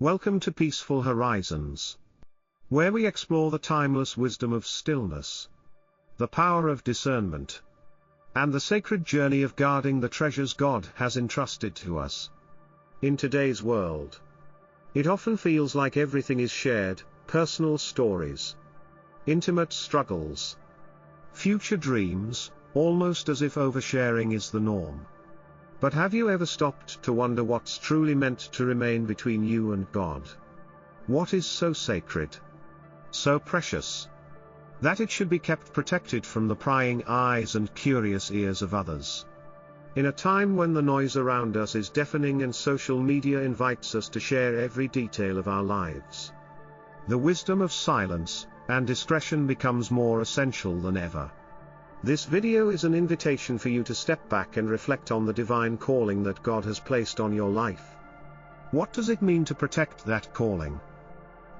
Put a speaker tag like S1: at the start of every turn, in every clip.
S1: Welcome to Peaceful Horizons, where we explore the timeless wisdom of stillness, the power of discernment, and the sacred journey of guarding the treasures God has entrusted to us. In today's world, it often feels like everything is shared: personal stories, intimate struggles, future dreams, almost as if oversharing is the norm. But have you ever stopped to wonder what's truly meant to remain between you and God? What is so sacred, so precious, that it should be kept protected from the prying eyes and curious ears of others? In a time when the noise around us is deafening and social media invites us to share every detail of our lives, the wisdom of silence and discretion becomes more essential than ever. This video is an invitation for you to step back and reflect on the divine calling that God has placed on your life. What does it mean to protect that calling?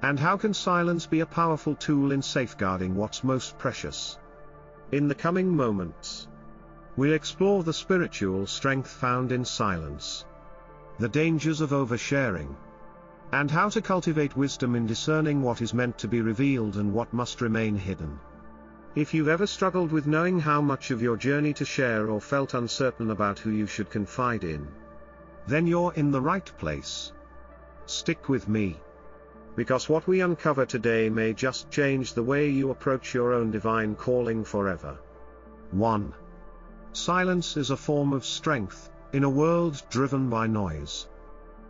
S1: And how can silence be a powerful tool in safeguarding what's most precious? In the coming moments, we'll explore the spiritual strength found in silence, the dangers of oversharing, and how to cultivate wisdom in discerning what is meant to be revealed and what must remain hidden. If you've ever struggled with knowing how much of your journey to share or felt uncertain about who you should confide in, then you're in the right place. Stick with me, because what we uncover today may just change the way you approach your own divine calling forever. 1. Silence is a form of strength, in a world driven by noise,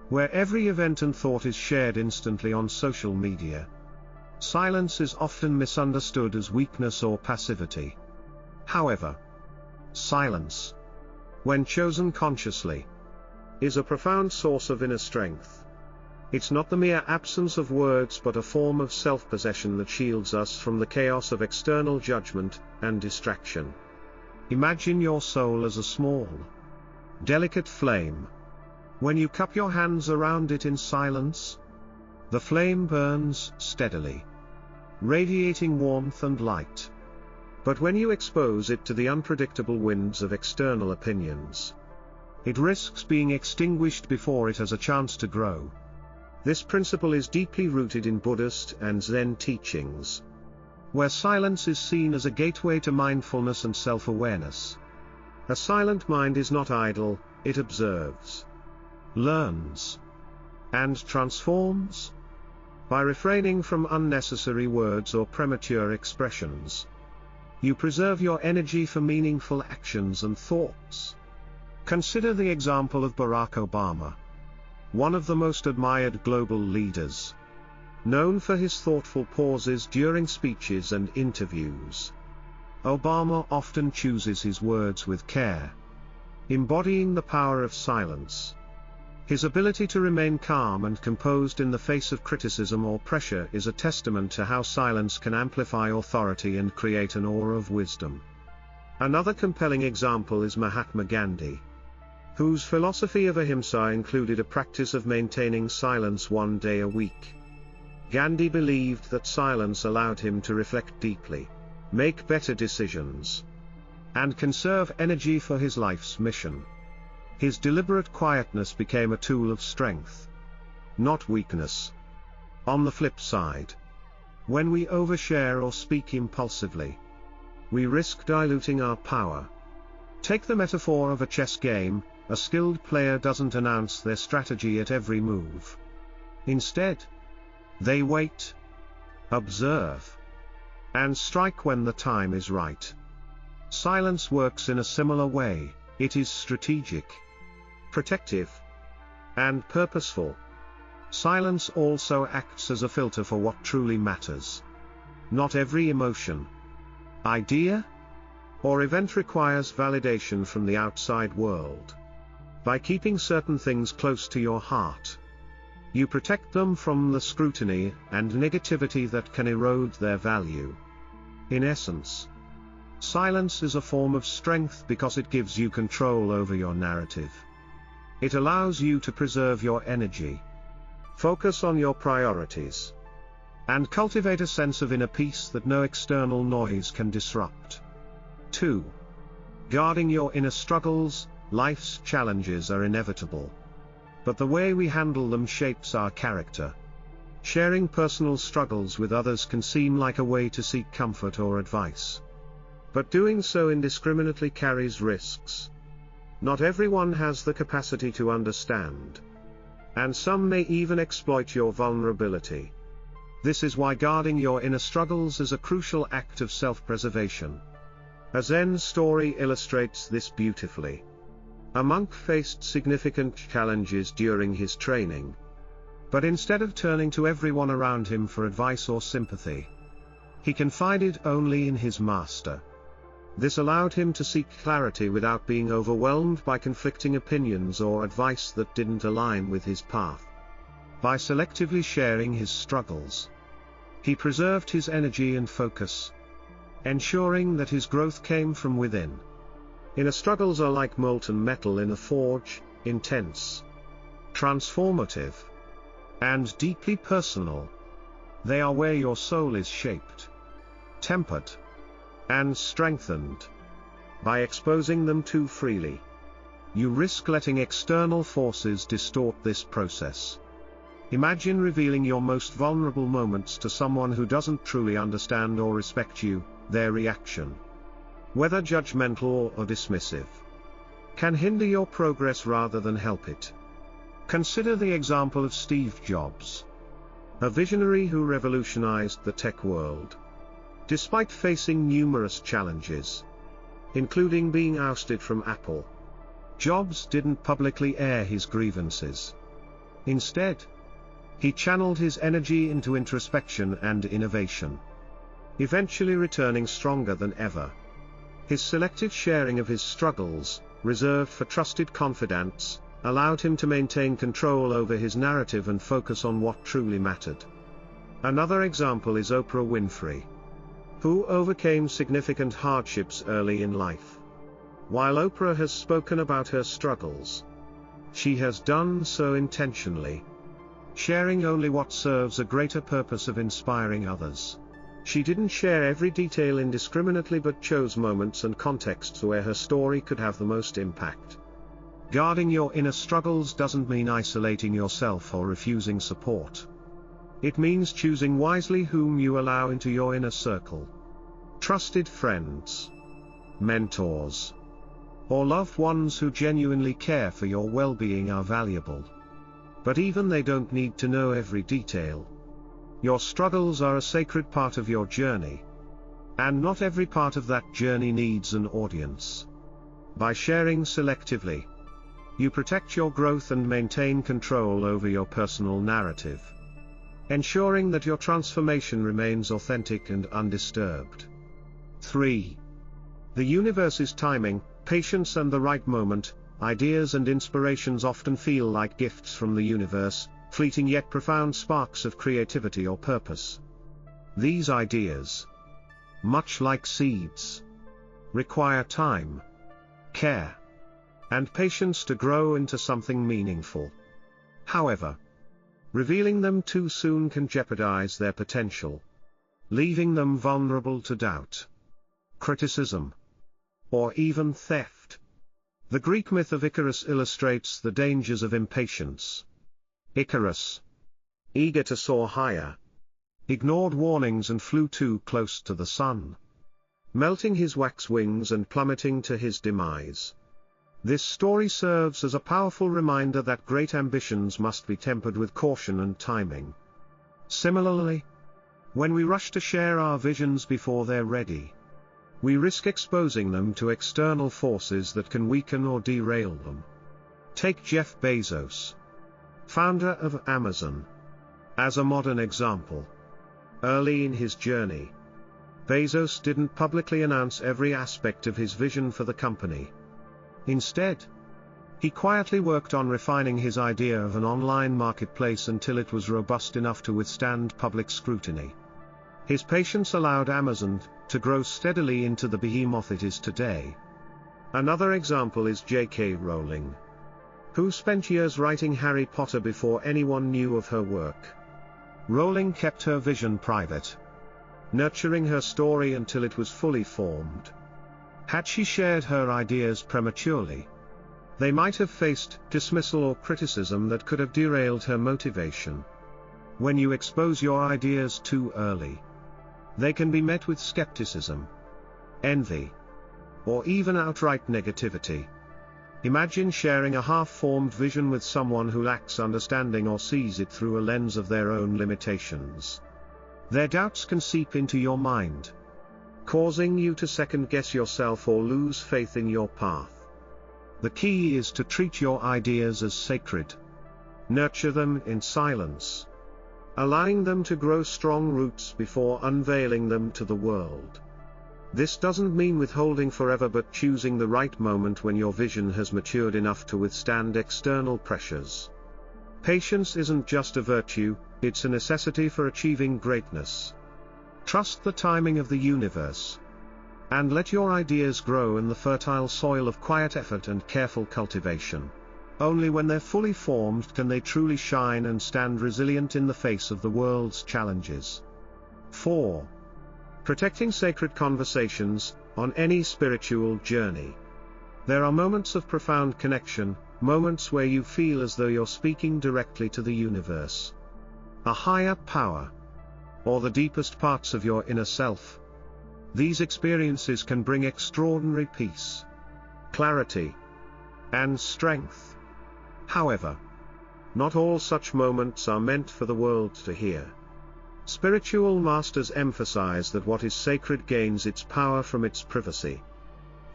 S1: where every event and thought is shared instantly on social media. Silence is often misunderstood as weakness or passivity. However, silence, when chosen consciously, is a profound source of inner strength. It's not the mere absence of words but a form of self-possession that shields us from the chaos of external judgment and distraction. Imagine your soul as a small, delicate flame. When you cup your hands around it in silence, the flame burns steadily, radiating warmth and light. But when you expose it to the unpredictable winds of external opinions, it risks being extinguished before it has a chance to grow. This principle is deeply rooted in Buddhist and Zen teachings, where silence is seen as a gateway to mindfulness and self-awareness. A silent mind is not idle, it observes, learns, and transforms. By refraining from unnecessary words or premature expressions, you preserve your energy for meaningful actions and thoughts. Consider the example of Barack Obama, one of the most admired global leaders, known for his thoughtful pauses during speeches and interviews. Obama often chooses his words with care, embodying the power of silence. His ability to remain calm and composed in the face of criticism or pressure is a testament to how silence can amplify authority and create an aura of wisdom. Another compelling example is Mahatma Gandhi, whose philosophy of ahimsa included a practice of maintaining silence one day a week. Gandhi believed that silence allowed him to reflect deeply, make better decisions, and conserve energy for his life's mission. His deliberate quietness became a tool of strength, not weakness. On the flip side, when we overshare or speak impulsively, we risk diluting our power. Take the metaphor of a chess game: a skilled player doesn't announce their strategy at every move. Instead, they wait, observe, and strike when the time is right. Silence works in a similar way. It is strategic, protective, and purposeful. Silence also acts as a filter for what truly matters. Not every emotion, idea, or event requires validation from the outside world. By keeping certain things close to your heart, you protect them from the scrutiny and negativity that can erode their value. In essence, silence is a form of strength because it gives you control over your narrative. It allows you to preserve your energy, focus on your priorities, and cultivate a sense of inner peace that no external noise can disrupt. 2. Guarding your inner struggles. Life's challenges are inevitable, but the way we handle them shapes our character. Sharing personal struggles with others can seem like a way to seek comfort or advice. But doing so indiscriminately carries risks. Not everyone has the capacity to understand. And some may even exploit your vulnerability. This is why guarding your inner struggles is a crucial act of self-preservation. A Zen story illustrates this beautifully. A monk faced significant challenges during his training. But instead of turning to everyone around him for advice or sympathy, he confided only in his master. This allowed him to seek clarity without being overwhelmed by conflicting opinions or advice that didn't align with his path. By selectively sharing his struggles, he preserved his energy and focus, ensuring that his growth came from within. Inner struggles are like molten metal in a forge, intense, transformative, and deeply personal. They are where your soul is shaped, tempered, and strengthened. By exposing them too freely, you risk letting external forces distort this process. Imagine revealing your most vulnerable moments to someone who doesn't truly understand or respect you. Their reaction, whether judgmental or dismissive, can hinder your progress rather than help it. Consider the example of Steve Jobs, a visionary who revolutionized the tech world. Despite facing numerous challenges, including being ousted from Apple, Jobs didn't publicly air his grievances. Instead, he channeled his energy into introspection and innovation, eventually returning stronger than ever. His selective sharing of his struggles, reserved for trusted confidants, allowed him to maintain control over his narrative and focus on what truly mattered. Another example is Oprah Winfrey, who overcame significant hardships early in life. While Oprah has spoken about her struggles, she has done so intentionally, sharing only what serves a greater purpose of inspiring others. She didn't share every detail indiscriminately but chose moments and contexts where her story could have the most impact. Guarding your inner struggles doesn't mean isolating yourself or refusing support. It means choosing wisely whom you allow into your inner circle. Trusted friends, mentors, or loved ones who genuinely care for your well-being are valuable. But even they don't need to know every detail. Your struggles are a sacred part of your journey, and not every part of that journey needs an audience. By sharing selectively, you protect your growth and maintain control over your personal narrative, ensuring that your transformation remains authentic and undisturbed. 3. The universe's timing, patience and the right moment. Ideas and inspirations often feel like gifts from the universe, fleeting yet profound sparks of creativity or purpose. These ideas, much like seeds, require time, care, and patience to grow into something meaningful. However, revealing them too soon can jeopardize their potential, leaving them vulnerable to doubt, criticism, or even theft. The Greek myth of Icarus illustrates the dangers of impatience. Icarus, eager to soar higher, ignored warnings and flew too close to the sun, melting his wax wings and plummeting to his demise. This story serves as a powerful reminder that great ambitions must be tempered with caution and timing. Similarly, when we rush to share our visions before they're ready, we risk exposing them to external forces that can weaken or derail them. Take Jeff Bezos, founder of Amazon, as a modern example. Early in his journey, Bezos didn't publicly announce every aspect of his vision for the company. Instead, he quietly worked on refining his idea of an online marketplace until it was robust enough to withstand public scrutiny. His patience allowed Amazon to grow steadily into the behemoth it is today. Another example is J.K. Rowling, who spent years writing Harry Potter before anyone knew of her work. Rowling kept her vision private, nurturing her story until it was fully formed. Had she shared her ideas prematurely, They might have faced dismissal or criticism that could have derailed her motivation. When you expose your ideas too early, they can be met with skepticism, envy, or even outright negativity. Imagine sharing a half-formed vision with someone who lacks understanding or sees it through a lens of their own limitations. Their doubts can seep into your mind, causing you to second-guess yourself or lose faith in your path. The key is to treat your ideas as sacred. Nurture them in silence, allowing them to grow strong roots before unveiling them to the world. This doesn't mean withholding forever, but choosing the right moment when your vision has matured enough to withstand external pressures. Patience isn't just a virtue, it's a necessity for achieving greatness. Trust the timing of the universe, and let your ideas grow in the fertile soil of quiet effort and careful cultivation. Only when they're fully formed can they truly shine and stand resilient in the face of the world's challenges. 4. Protecting sacred conversations. On any spiritual journey, there are moments of profound connection, moments where you feel as though you're speaking directly to the universe, a higher power, or the deepest parts of your inner self. These experiences can bring extraordinary peace, clarity, and strength. However, not all such moments are meant for the world to hear. Spiritual masters emphasize that what is sacred gains its power from its privacy.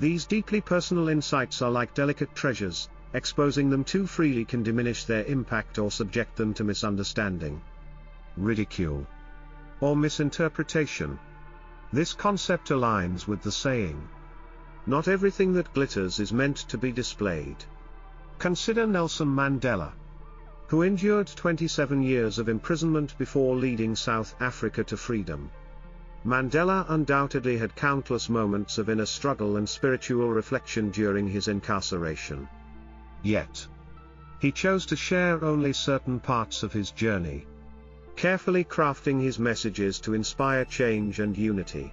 S1: These deeply personal insights are like delicate treasures. Exposing them too freely can diminish their impact or subject them to misunderstanding, ridicule, or misinterpretation. This concept aligns with the saying, "Not everything that glitters is meant to be displayed." Consider Nelson Mandela, who endured 27 years of imprisonment before leading South Africa to freedom. Mandela undoubtedly had countless moments of inner struggle and spiritual reflection during his incarceration. Yet, he chose to share only certain parts of his journey, carefully crafting his messages to inspire change and unity.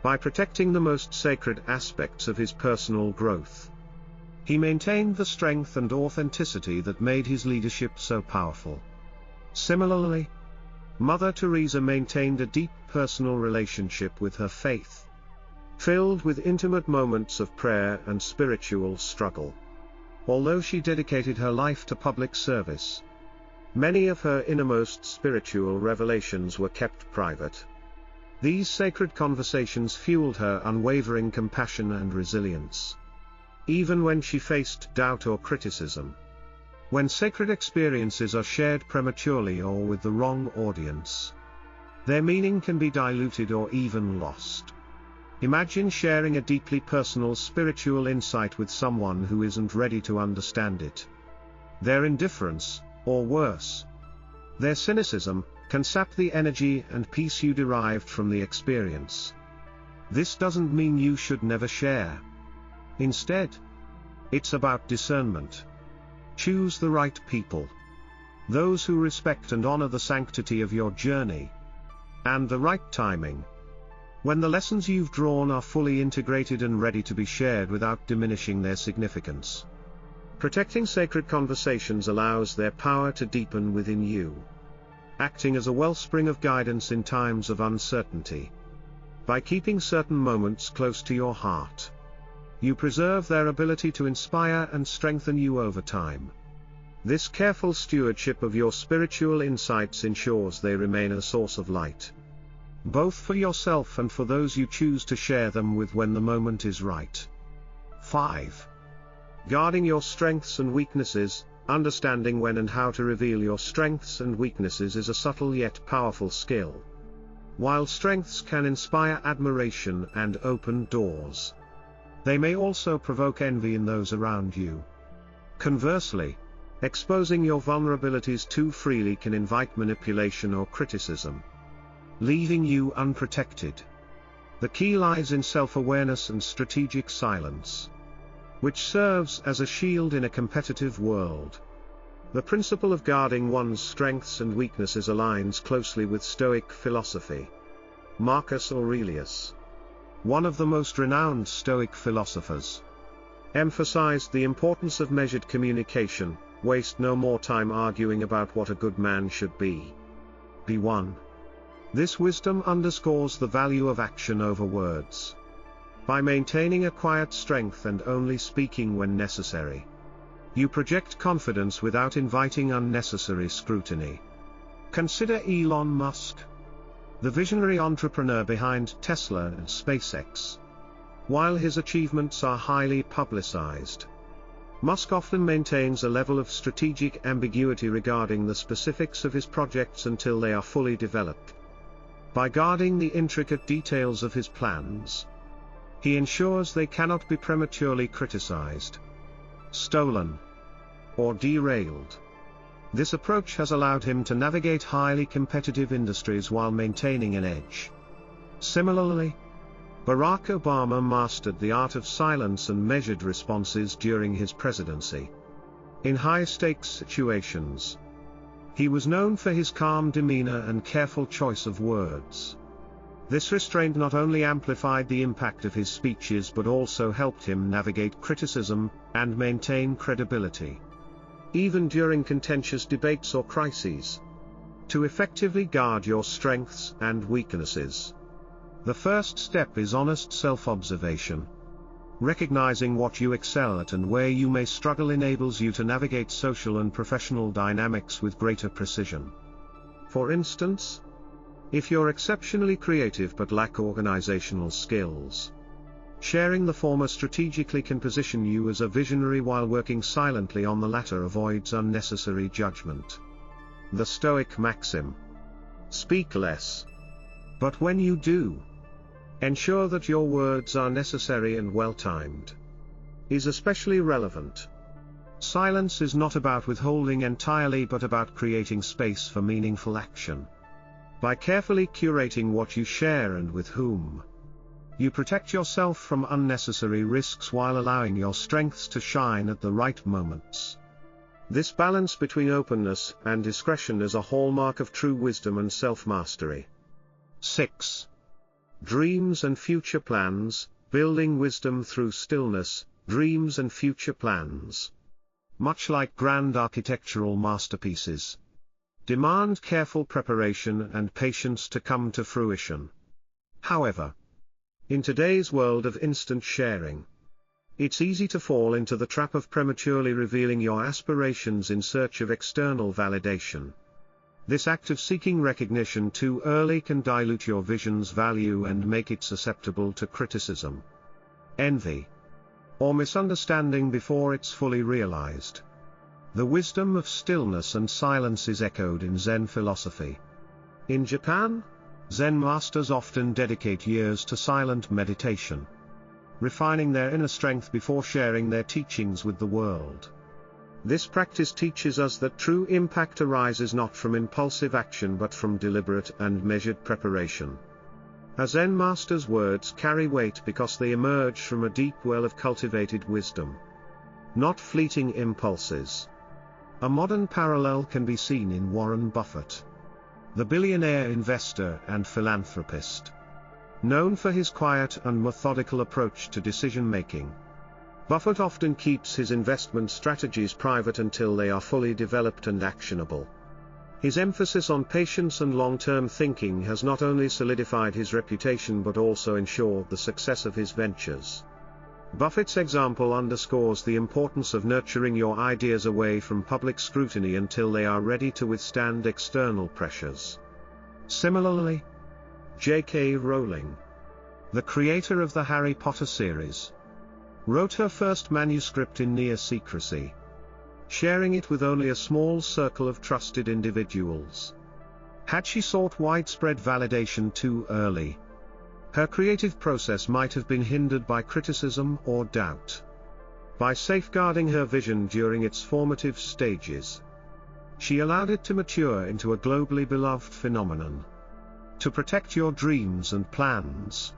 S1: By protecting the most sacred aspects of his personal growth, he maintained the strength and authenticity that made his leadership so powerful. Similarly, Mother Teresa maintained a deep personal relationship with her faith, filled with intimate moments of prayer and spiritual struggle. Although she dedicated her life to public service, many of her innermost spiritual revelations were kept private. These sacred conversations fueled her unwavering compassion and resilience, even when she faced doubt or criticism. When sacred experiences are shared prematurely or with the wrong audience, their meaning can be diluted or even lost. Imagine sharing a deeply personal spiritual insight with someone who isn't ready to understand it. Their indifference, or worse, their cynicism, can sap the energy and peace you derived from the experience. This doesn't mean you should never share. Instead, it's about discernment. Choose the right people, those who respect and honor the sanctity of your journey, and the right timing, when the lessons you've drawn are fully integrated and ready to be shared without diminishing their significance. Protecting sacred conversations allows their power to deepen within you, acting as a wellspring of guidance in times of uncertainty. By keeping certain moments close to your heart, you preserve their ability to inspire and strengthen you over time. This careful stewardship of your spiritual insights ensures they remain a source of light, both for yourself and for those you choose to share them with when the moment is right. 5. Guarding your strengths and weaknesses. Understanding when and how to reveal your strengths and weaknesses is a subtle yet powerful skill. While strengths can inspire admiration and open doors, they may also provoke envy in those around you. Conversely, exposing your vulnerabilities too freely can invite manipulation or criticism, leaving you unprotected. The key lies in self-awareness and strategic silence, which serves as a shield in a competitive world. The principle of guarding one's strengths and weaknesses aligns closely with Stoic philosophy. Marcus Aurelius, one of the most renowned Stoic philosophers, emphasized the importance of measured communication. Waste no more time arguing about what a good man should be. B1. This wisdom underscores the value of action over words. By maintaining a quiet strength and only speaking when necessary, you project confidence without inviting unnecessary scrutiny. Consider Elon Musk, the visionary entrepreneur behind Tesla and SpaceX. While his achievements are highly publicized, Musk often maintains a level of strategic ambiguity regarding the specifics of his projects until they are fully developed. By guarding the intricate details of his plans, he ensures they cannot be prematurely criticized, stolen, or derailed. This approach has allowed him to navigate highly competitive industries while maintaining an edge. Similarly, Barack Obama mastered the art of silence and measured responses during his presidency. In high-stakes situations, he was known for his calm demeanor and careful choice of words. This restraint not only amplified the impact of his speeches but also helped him navigate criticism and maintain credibility, even during contentious debates or crises. To effectively guard your strengths and weaknesses, the first step is honest self-observation. Recognizing what you excel at and where you may struggle enables you to navigate social and professional dynamics with greater precision. For instance, if you're exceptionally creative but lack organizational skills, sharing the former strategically can position you as a visionary, while working silently on the latter avoids unnecessary judgment. The Stoic maxim, "Speak less, but when you do, ensure that your words are necessary and well-timed," is especially relevant. Silence is not about withholding entirely but about creating space for meaningful action. By carefully curating what you share and with whom, you protect yourself from unnecessary risks while allowing your strengths to shine at the right moments. This balance between openness and discretion is a hallmark of true wisdom and self-mastery. 6. Dreams and future plans. Building wisdom through stillness. Dreams and future plans, much like grand architectural masterpieces, demand careful preparation and patience to come to fruition. However, in today's world of instant sharing, it's easy to fall into the trap of prematurely revealing your aspirations in search of external validation. This act of seeking recognition too early can dilute your vision's value and make it susceptible to criticism, envy, or misunderstanding before it's fully realized. The wisdom of stillness and silence is echoed in Zen philosophy. In Japan, Zen masters often dedicate years to silent meditation, refining their inner strength before sharing their teachings with the world. This practice teaches us that true impact arises not from impulsive action but from deliberate and measured preparation. A Zen master's words carry weight because they emerge from a deep well of cultivated wisdom, not fleeting impulses. A modern parallel can be seen in Warren Buffett, the billionaire investor and philanthropist. Known for his quiet and methodical approach to decision-making, Buffett often keeps his investment strategies private until they are fully developed and actionable. His emphasis on patience and long-term thinking has not only solidified his reputation but also ensured the success of his ventures. Buffett's example underscores the importance of nurturing your ideas away from public scrutiny until they are ready to withstand external pressures. Similarly, J.K. Rowling, the creator of the Harry Potter series, wrote her first manuscript in near secrecy, sharing it with only a small circle of trusted individuals. Had she sought widespread validation too early, her creative process might have been hindered by criticism or doubt. By safeguarding her vision during its formative stages, she allowed it to mature into a globally beloved phenomenon. To protect your dreams and plans,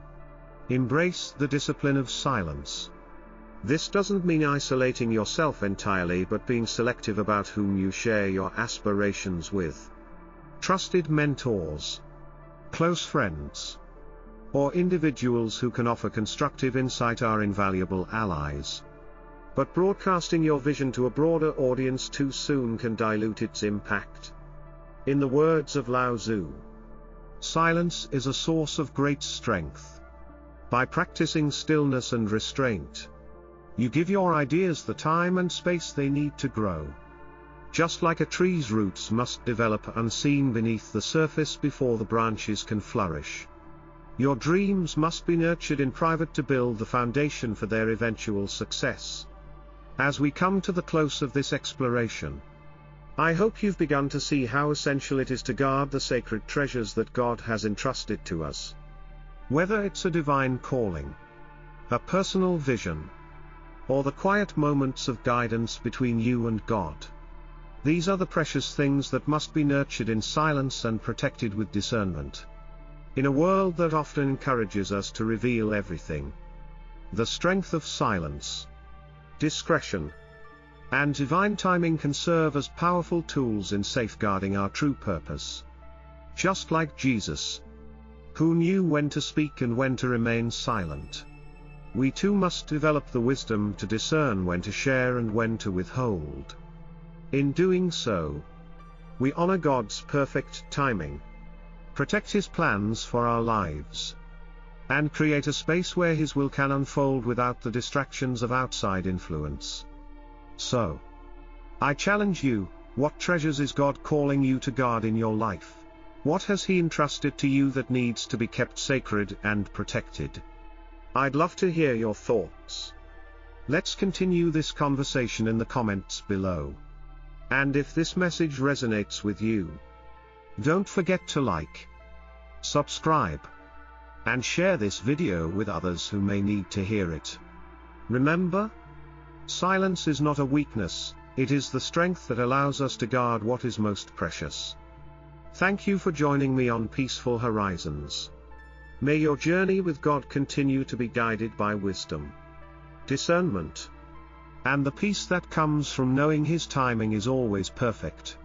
S1: embrace the discipline of silence. This doesn't mean isolating yourself entirely but being selective about whom you share your aspirations with. Trusted mentors, close friends, or individuals who can offer constructive insight are invaluable allies. But broadcasting your vision to a broader audience too soon can dilute its impact. In the words of Lao Tzu, silence is a source of great strength. By practicing stillness and restraint, you give your ideas the time and space they need to grow. Just like a tree's roots must develop unseen beneath the surface before the branches can flourish, your dreams must be nurtured in private to build the foundation for their eventual success. As we come to the close of this exploration, I hope you've begun to see how essential it is to guard the sacred treasures that God has entrusted to us. Whether it's a divine calling, a personal vision, or the quiet moments of guidance between you and God, these are the precious things that must be nurtured in silence and protected with discernment. In a world that often encourages us to reveal everything, the strength of silence, discretion, and divine timing can serve as powerful tools in safeguarding our true purpose. Just like Jesus, who knew when to speak and when to remain silent, we too must develop the wisdom to discern when to share and when to withhold. In doing so, we honor God's perfect timing, protect His plans for our lives, and create a space where His will can unfold without the distractions of outside influence. So, I challenge you, what treasures is God calling you to guard in your life? What has He entrusted to you that needs to be kept sacred and protected? I'd love to hear your thoughts. Let's continue this conversation in the comments below. And if this message resonates with you, don't forget to like, subscribe, and share this video with others who may need to hear it. Remember, silence is not a weakness, it is the strength that allows us to guard what is most precious. Thank you for joining me on Peaceful Horizons. May your journey with God continue to be guided by wisdom, discernment, and the peace that comes from knowing His timing is always perfect.